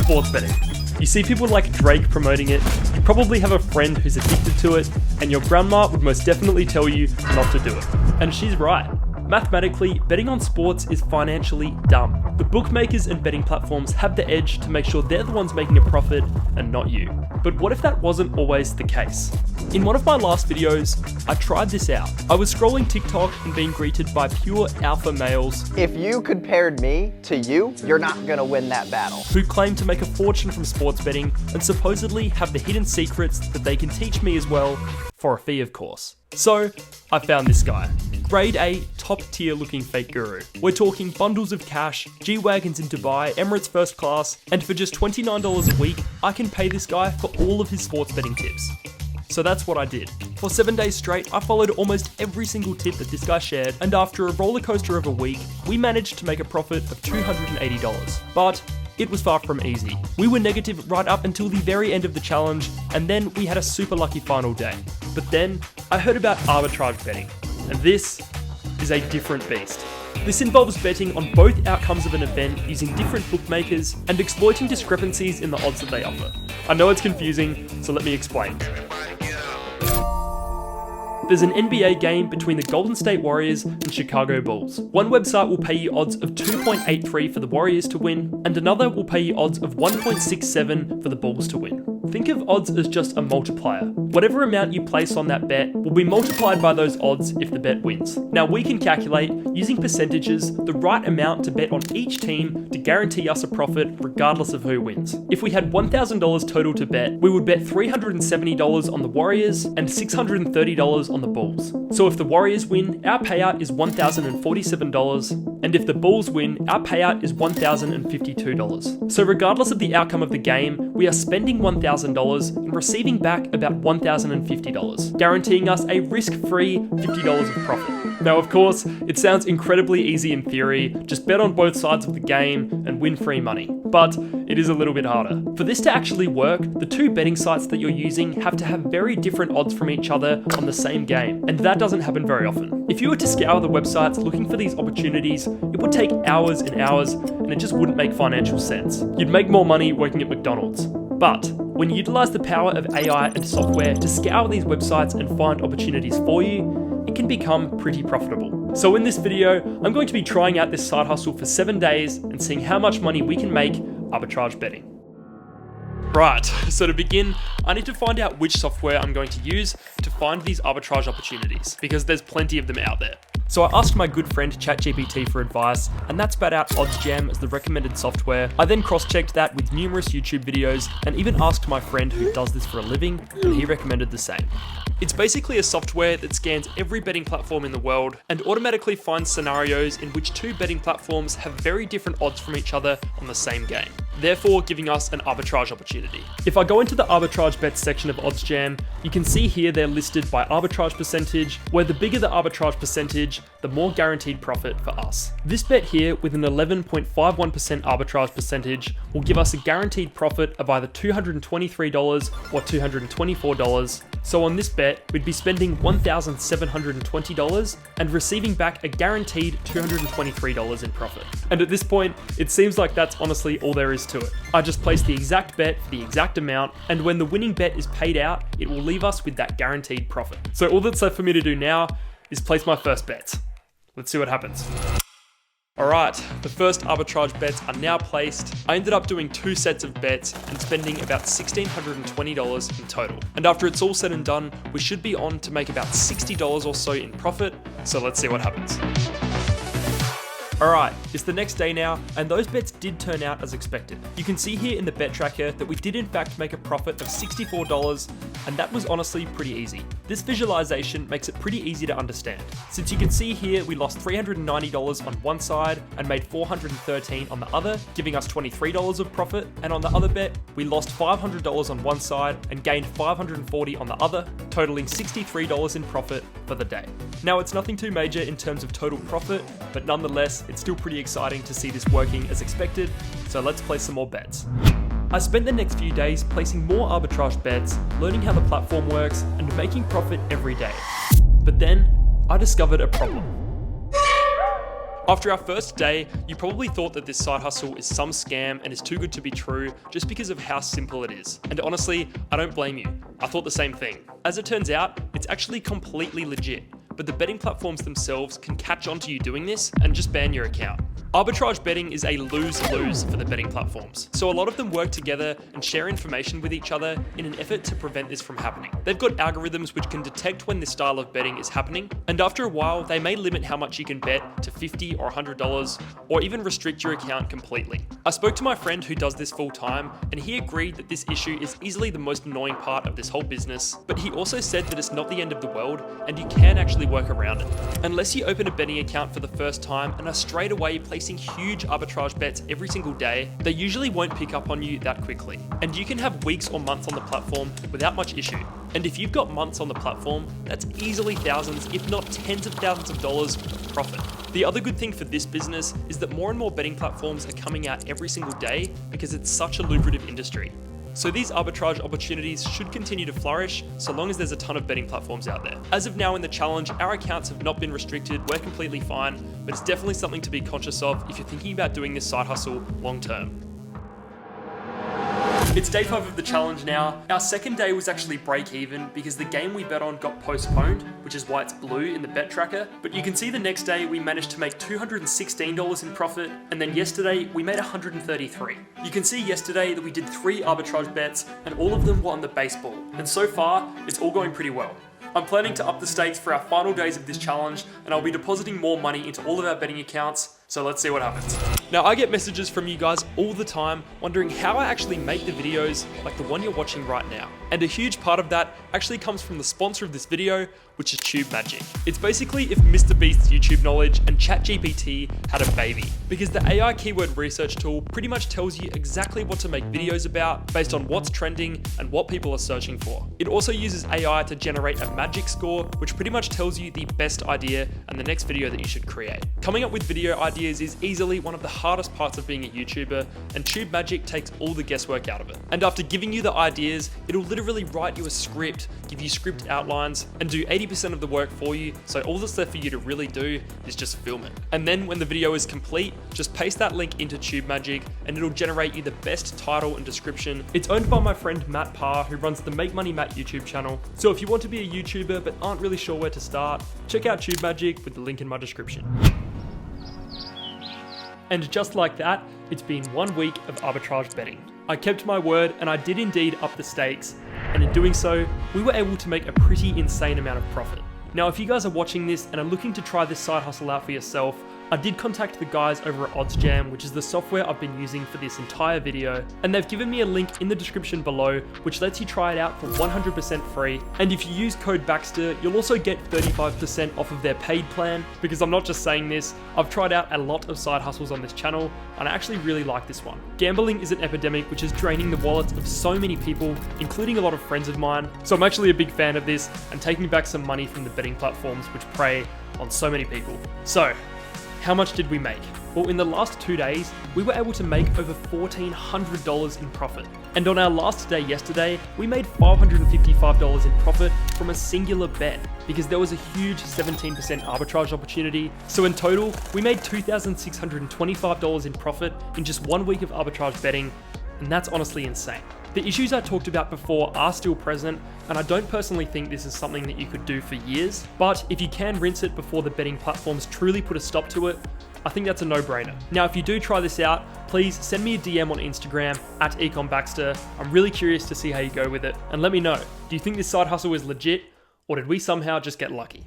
sports betting. You see people like Drake promoting it, you probably have a friend who's addicted to it, and your grandma would most definitely tell you not to do it. And she's right. Mathematically, betting on sports is financially dumb. The bookmakers and betting platforms have the edge to make sure they're the ones making a profit and not you. But what if that wasn't always the case? In one of my last videos, I tried this out. I was scrolling TikTok and being greeted by pure alpha males. If you compared me to you, you're not gonna win that battle. Who claim to make a fortune from sports betting and supposedly have the hidden secrets that they can teach me as well, for a fee of course. So, I found this guy. Grade A, top tier looking fake guru. We're talking bundles of cash, G-Wagons in Dubai, Emirates first class, and for just $29 a week, I can pay this guy for all of his sports betting tips. So that's what I did. For 7 days straight, I followed almost every single tip that this guy shared, and after a roller coaster of a week, we managed to make a profit of $280. But it was far from easy. We were negative right up until the very end of the challenge, and then we had a super lucky final day. But then, I heard about arbitrage betting, and this is a different beast. This involves betting on both outcomes of an event using different bookmakers and exploiting discrepancies in the odds that they offer. I know it's confusing, so let me explain. There's an NBA game between the Golden State Warriors and Chicago Bulls. One website will pay you odds of 2.83 for the Warriors to win, and another will pay you odds of 1.67 for the Bulls to win. Think of odds as just a multiplier. Whatever amount you place on that bet will be multiplied by those odds if the bet wins. Now we can calculate, using percentages, the right amount to bet on each team to guarantee us a profit regardless of who wins. If we had $1,000 total to bet, we would bet $370 on the Warriors and $630 on the Bulls. So if the Warriors win, our payout is $1,047, and if the Bulls win, our payout is $1,052. So regardless of the outcome of the game, we are spending $1,000 and receiving back about $1,050, guaranteeing us a risk-free $50 of profit. Now of course, it sounds incredibly easy in theory, just bet on both sides of the game and win free money. But it is a little bit harder. For this to actually work, the two betting sites that you're using have to have very different odds from each other on the same game, and that doesn't happen very often. If you were to scour the websites looking for these opportunities, it would take hours and hours, and it just wouldn't make financial sense. You'd make more money working at McDonald's. But when you utilize the power of AI and software to scour these websites and find opportunities for you, it can become pretty profitable. So in this video, I'm going to be trying out this side hustle for 7 days and seeing how much money we can make arbitrage betting. Right, so to begin, I need to find out which software I'm going to use to find these arbitrage opportunities, because there's plenty of them out there. So I asked my good friend ChatGPT for advice, and that spat out OddsJam as the recommended software. I then cross-checked that with numerous YouTube videos, and even asked my friend who does this for a living, and he recommended the same. It's basically a software that scans every betting platform in the world and automatically finds scenarios in which two betting platforms have very different odds from each other on the same game, therefore giving us an arbitrage opportunity. If I go into the arbitrage bets section of OddsJam, you can see here they're listed by arbitrage percentage, where the bigger the arbitrage percentage, the more guaranteed profit for us. This bet here with an 11.51% arbitrage percentage will give us a guaranteed profit of either $223 or $224. So on this bet, we'd be spending $1,720 and receiving back a guaranteed $223 in profit. And at this point, it seems like that's honestly all there is to it. I just place the exact bet for the exact amount, and when the winning bet is paid out, it will leave us with that guaranteed profit. So all that's left for me to do now is place my first bets. Let's see what happens. Alright, the first arbitrage bets are now placed. I ended up doing 2 sets of bets and spending about $1,620 in total. And after it's all said and done, we should be on to make about $60 or so in profit, so let's see what happens. Alright, it's the next day now, and those bets did turn out as expected. You can see here in the bet tracker that we did in fact make a profit of $64, and that was honestly pretty easy. This visualization makes it pretty easy to understand. Since you can see here, we lost $390 on one side and made $413 on the other, giving us $23 of profit, and on the other bet, we lost $500 on one side and gained $540 on the other, totaling $63 in profit for the day. Now, it's nothing too major in terms of total profit, but nonetheless, it's still pretty exciting to see this working as expected, so let's place some more bets. I spent the next few days placing more arbitrage bets, learning how the platform works, and making profit every day. But then, I discovered a problem. After our first day, you probably thought that this side hustle is some scam and is too good to be true just because of how simple it is. And honestly, I don't blame you. I thought the same thing. As it turns out, it's actually completely legit, but the betting platforms themselves can catch on to you doing this and just ban your account. Arbitrage betting is a lose-lose for the betting platforms, so a lot of them work together and share information with each other in an effort to prevent this from happening. They've got algorithms which can detect when this style of betting is happening, and after a while, they may limit how much you can bet to $50 or $100, or even restrict your account completely. I spoke to my friend who does this full time, and he agreed that this issue is easily the most annoying part of this whole business, but he also said that it's not the end of the world, and you can actually work around it. Unless you open a betting account for the first time and are straight away placing huge arbitrage bets every single day, they usually won't pick up on you that quickly. And you can have weeks or months on the platform without much issue. And if you've got months on the platform, that's easily thousands, if not tens of thousands of dollars of profit. The other good thing for this business is that more and more betting platforms are coming out every single day because it's such a lucrative industry. So these arbitrage opportunities should continue to flourish so long as there's a ton of betting platforms out there. As of now in the challenge, our accounts have not been restricted, we're completely fine, but it's definitely something to be conscious of if you're thinking about doing this side hustle long term. It's day 5 of the challenge now. Our second day was actually break even because the game we bet on got postponed, which is why it's blue in the bet tracker. But you can see the next day we managed to make $216 in profit, and then yesterday we made $133. You can see yesterday that we did 3 arbitrage bets and all of them were on the baseball. And so far, it's all going pretty well. I'm planning to up the stakes for our final days of this challenge, and I'll be depositing more money into all of our betting accounts, so let's see what happens. Now, I get messages from you guys all the time wondering how I actually make the videos like the one you're watching right now. And a huge part of that actually comes from the sponsor of this video, which is TubeMagic. It's basically if Mr. Beast's YouTube knowledge and ChatGPT had a baby, because the AI keyword research tool pretty much tells you exactly what to make videos about based on what's trending and what people are searching for. It also uses AI to generate a magic score, which pretty much tells you the best idea and the next video that you should create. Coming up with video ideas is easily one of the hardest parts of being a YouTuber, and TubeMagic takes all the guesswork out of it. And after giving you the ideas, it'll literally write you a script, give you script outlines, and do 80% of the work for you, so all that's left for you to really do is just film it. And then when the video is complete, just paste that link into TubeMagic and it'll generate you the best title and description. It's owned by my friend Matt Parr, who runs the Make Money Matt YouTube channel. So if you want to be a YouTuber but aren't really sure where to start, check out TubeMagic with the link in my description. And just like that, it's been 1 week of arbitrage betting. I kept my word and I did indeed up the stakes, and in doing so, we were able to make a pretty insane amount of profit. Now, if you guys are watching this and are looking to try this side hustle out for yourself, I did contact the guys over at OddsJam, which is the software I've been using for this entire video, and they've given me a link in the description below, which lets you try it out for 100% free. And if you use code Baxter, you'll also get 35% off of their paid plan, because I'm not just saying this, I've tried out a lot of side hustles on this channel, and I actually really like this one. Gambling is an epidemic which is draining the wallets of so many people, including a lot of friends of mine, so I'm actually a big fan of this, and taking back some money from the betting platforms which prey on so many people. So, how much did we make? Well, in the last 2 days, we were able to make over $1,400 in profit. And on our last day yesterday, we made $555 in profit from a singular bet, because there was a huge 17% arbitrage opportunity. So in total, we made $2,625 in profit in just 1 week of arbitrage betting, and that's honestly insane. The issues I talked about before are still present, and I don't personally think this is something that you could do for years, but if you can rinse it before the betting platforms truly put a stop to it, I think that's a no-brainer. Now, if you do try this out, please send me a DM on Instagram at @ecombaxter. I'm really curious to see how you go with it, and let me know, do you think this side hustle is legit, or did we somehow just get lucky?